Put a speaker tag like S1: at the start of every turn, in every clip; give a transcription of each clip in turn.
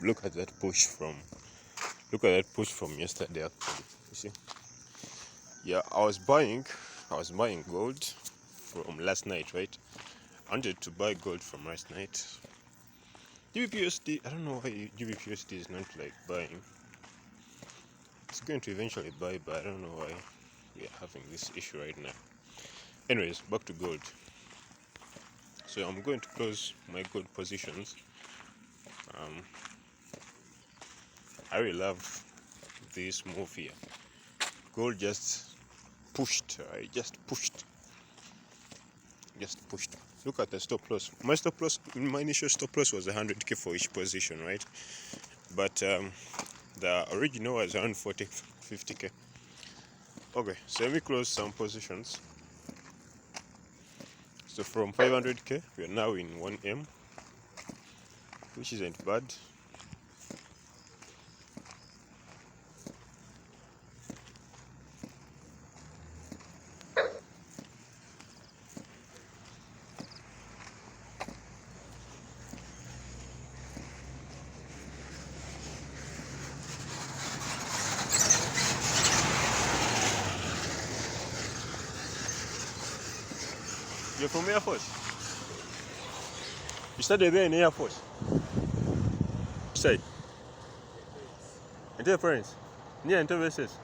S1: look at that push from yesterday actually. You see? Yeah, I was buying gold from last night, right? I wanted to buy gold from last night. GBPUSD, I don't know why GBPUSD is not like buying. It's going to eventually buy, but I don't know why we are having this issue right now. Anyways, back to gold. So I'm going to close my gold positions. I really love this move here. Gold just pushed. I just pushed. Look at the stop loss. My initial stop loss was 100k for each position, right? But the original was around 50k. Okay, so let me close some positions. So from 500k, we are now in 1M, which isn't bad. You're from Air Force? You studied there in Air Force? Say. And tell your parents? Yeah, and tell your sisters.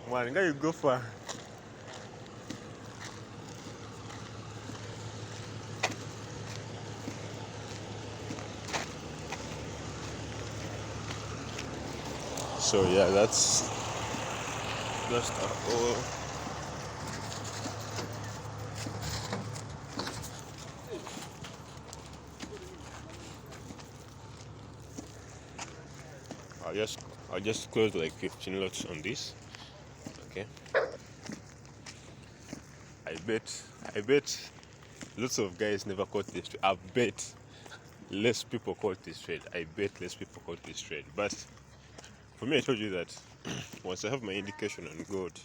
S1: One guy you go for. So yeah, that's all. I'll just close like 15 lots on this. Okay. I bet lots of guys never caught this trade. I bet less people caught this trade. But for me, I told you that once I have my indication on gold,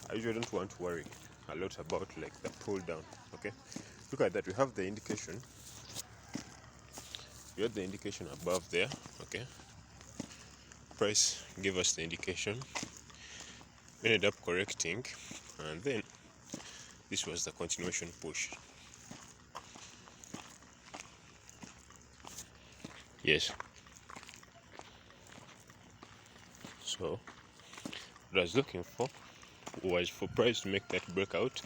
S1: I usually don't want to worry a lot about like the pull down. Okay. Look at that. We have the indication. We have the indication above there. Okay. Price gave us the indication. We ended up correcting, and then this was the continuation push. Yes. So what I was looking for was for price to make that breakout.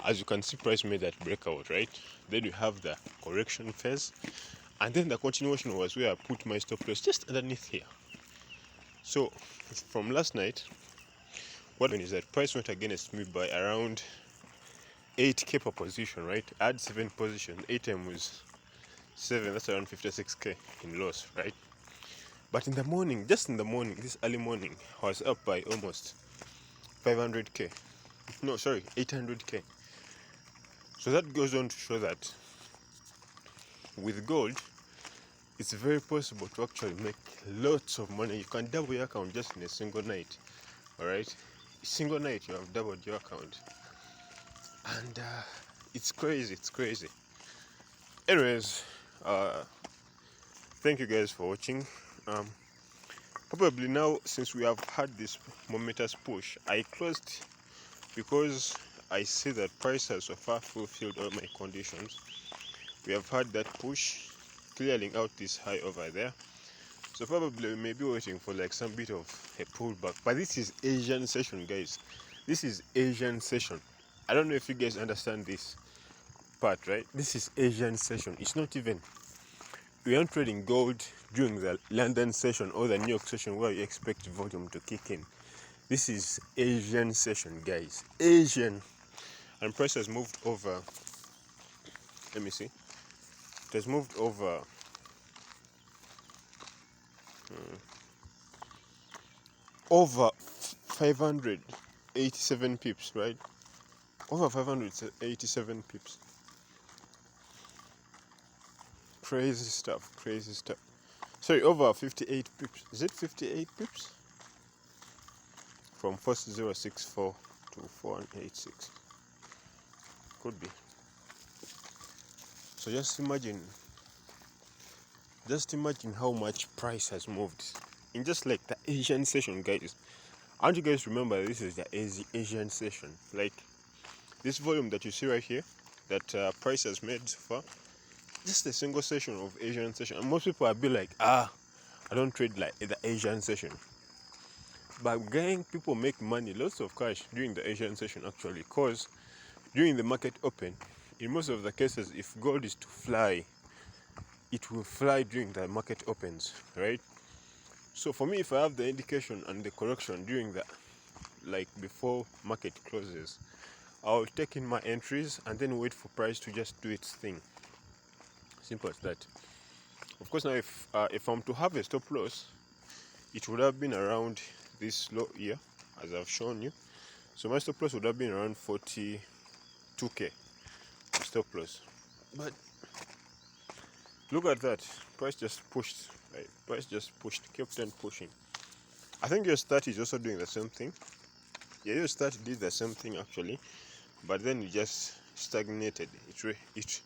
S1: As you can see, price made that breakout, right? Then you have the correction phase, and then the continuation was where I put my stop loss just underneath here. So from last night, what happened is that price went against me by around 8k per position, right? I had 7 positions, 8 times was 7, that's around 56k in loss, right? But in the morning, just in the morning, this early morning, I was up by almost 500k. No, sorry, 800k. So that goes on to show that with gold, it's very possible to actually make lots of money. You can double your account just in a single night. All right, a single night you have doubled your account, and it's crazy. Anyways, thank you guys for watching. Probably now, since we have had this momentous push, I closed because I see that price has so far fulfilled all my conditions. We have had that push clearing out this high over there, so probably we may be waiting for like some bit of a pullback. But this is Asian session, guys. This is Asian session. I don't know if you guys understand this part, right? This is Asian session. It's not even, we aren't trading gold during the London session or the New York session where you expect volume to kick in. This is Asian session, guys. Asian. And price has moved over, let me see, it has moved over over 587 pips, right? Over 587 pips. Crazy stuff. Sorry, over 58 pips. Is it 58 pips? From 4064 to 4186. Could be. So just imagine Just imagine how much price has moved in just like the Asian session, guys. Aren't you guys remember this is the Asian session? Like this volume that you see right here, that price has made so far, just a single session of Asian session. And most people will be like, I don't trade like the Asian session. But gang, people make money, lots of cash during the Asian session actually, because during the market open, in most of the cases, if gold is to fly, it will fly during the market opens, right? So for me, if I have the indication and the correction during the, like before market closes, I'll take in my entries and then wait for price to just do its thing. Simple as that. Of course, now if I'm to have a stop loss, it would have been around this low here, as I've shown you. So my stop loss would have been around 42k stop loss. But look at that, price just pushed, right? Price just pushed, kept on pushing. I think your start is also doing the same thing. Yeah, your start did the same thing actually, but then it just stagnated. It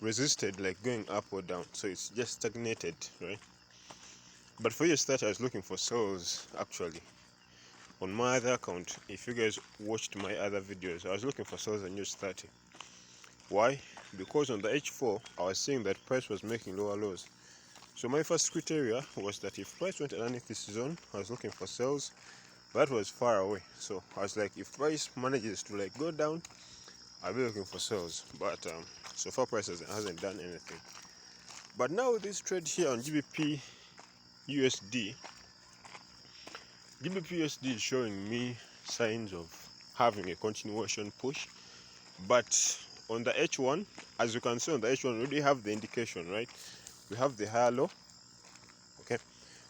S1: resisted like going up or down, so it's just stagnated, right? But for your start, I was looking for sales actually. On my other account, if you guys watched my other videos, I was looking for sales on your start. Why? Because on the H4, I was seeing that price was making lower lows. So my first criteria was that if price went underneath this zone, I was looking for sales. That was far away. So I was like, if price manages to like go down, I'll be looking for sales. But so far price hasn't done anything. But now this trade here on GBP USD, GBP-USD is showing me signs of having a continuation push, but on the H1, as you can see on the H1, we already have the indication, right? We have the higher low, okay?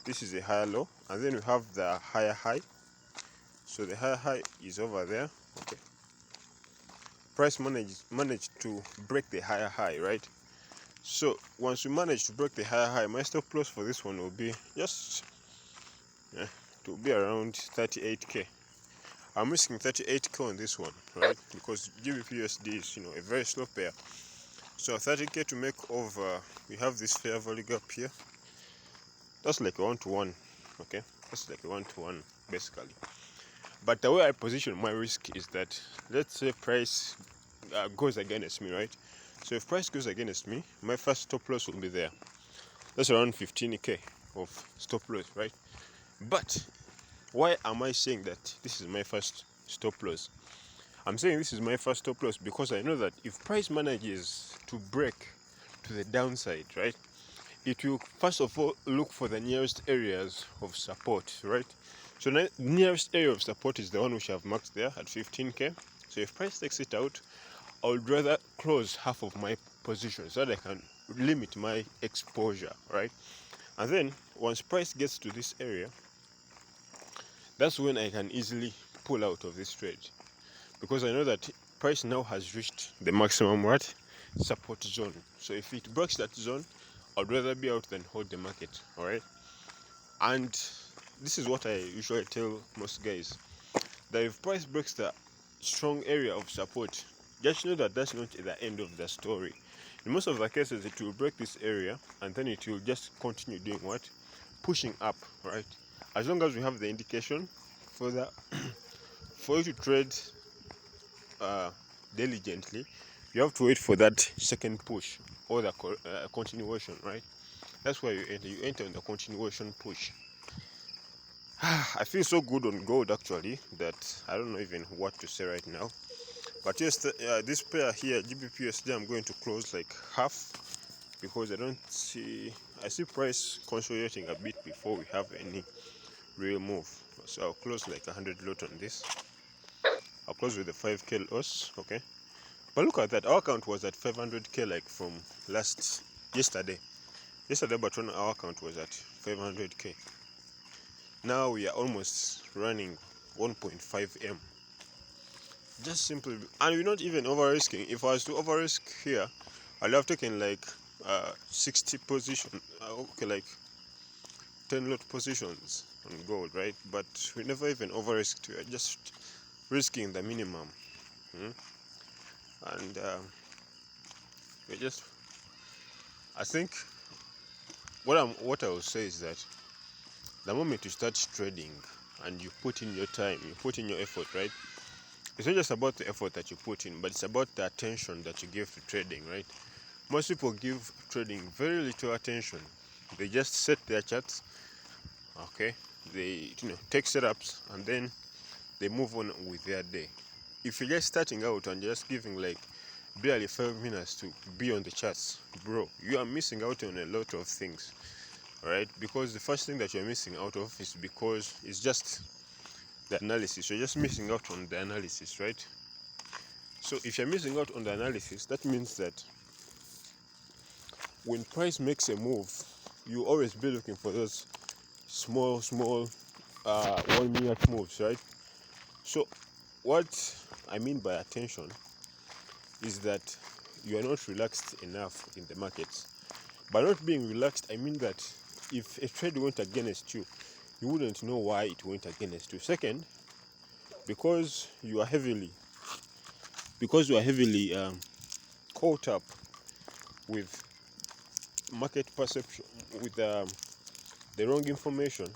S1: This is a higher low, and then we have the higher high. So the higher high is over there, okay? Price managed to break the higher high, right? So once we manage to break the higher high, my stop loss for this one will be just to be around 38k. I'm risking 38k on this one, right? Because GBP-USD is, a very slow pair. So 30k to make over, we have this fair value gap here. That's like a 1-to-1, okay? That's like a 1-to-1, basically. But the way I position my risk is that, let's say price goes against me, right? So if price goes against me, my first stop loss will be there. That's around 15k of stop loss, right? But why am I saying that this is my first stop loss? I'm saying this is my first stop loss because I know that if price manages to break to the downside, right, it will first of all look for the nearest areas of support, right? So the nearest area of support is the one which I've marked there at 15k. So if price takes it out, I would rather close half of my position so that I can limit my exposure, right? And then once price gets to this area, that's when I can easily pull out of this trade, because I know that price now has reached the maximum support zone. So if it breaks that zone, I'd rather be out than hold the market. All right, and this is what I usually tell most guys, that if price breaks the strong area of support, just know that that's not the end of the story. In most of the cases, it will break this area and then it will just continue doing what? Pushing up, right? As long as we have the indication for that, for you to trade diligently, you have to wait for that second push or the continuation, right? That's why you enter in the continuation push. I feel so good on gold actually that I don't know even what to say right now. But yes, this pair here, GBP-USD, I'm going to close like half because I see price consolidating a bit before we have any real move. So I'll close like 100 lot on this. I'll close with a 5k loss, okay? But look at that, our account was at 500k like from yesterday, but when our account was at 500k. Now we are almost running 1.5 M. Just simply, and we're not even over risking. If I was to over risk here, I'd have taken like 60 position, okay, like 10 lot positions on gold, right? But we never even over risked. We're just risking the minimum, and we just, I think what I will say is that the moment you start trading and you put in your time, you put in your effort, right? It's not just about the effort that you put in, but it's about the attention that you give to trading, right? Most people give trading very little attention. They just set their charts, okay? They take setups and then they move on with their day. If you're just starting out and just giving like barely 5 minutes to be on the charts, bro, you are missing out on a lot of things, right? Because the first thing that you're missing out of is because it's just the analysis. You're just missing out on the analysis, right? So if you're missing out on the analysis, that means that when price makes a move, you always be looking for those small 1 minute moves, right? So what I mean by attention is that you are not relaxed enough in the markets. By not being relaxed, I mean that if a trade went against you, you wouldn't know why it went against you. Second, because you are heavily caught up with market perception, with the wrong information,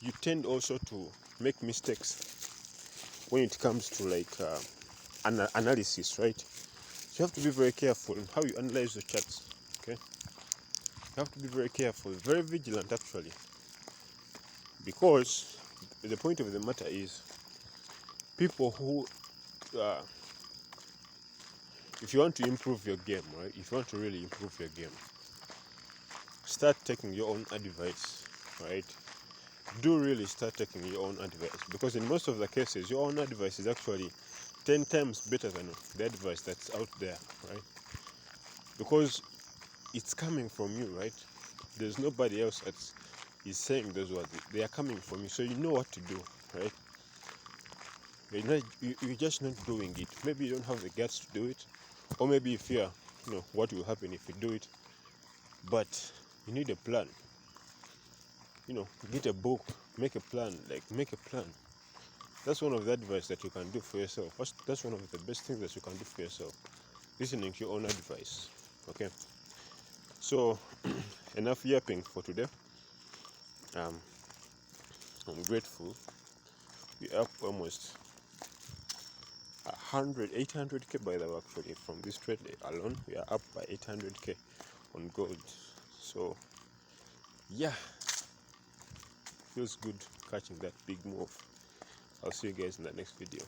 S1: you tend also to make mistakes when it comes to like analysis, right? So you have to be very careful in how you analyze the charts. Okay, you have to be very careful, very vigilant actually, because the point of the matter is people who if you want to improve your game, right? If you want to really improve your game, start taking your own advice, right? Do really start taking your own advice, because in most of the cases your own advice is actually 10 times better than the advice that's out there, right? Because it's coming from you, right? There's nobody else that is saying those words. They are coming from you, so you know what to do, right? You're just not doing it. Maybe you don't have the guts to do it, or maybe you fear what will happen if you do it. But you need a plan. Get a book, make a plan. Make a plan. That's one of the advice that you can do for yourself. That's one of the best things that you can do for yourself. Listening to your own advice. Okay. So enough yapping for today. I'm grateful. We're up almost 800k by the way, actually. From this trade alone, we are up by 800k on gold. So yeah, feels good catching that big move. I'll see you guys in the next video.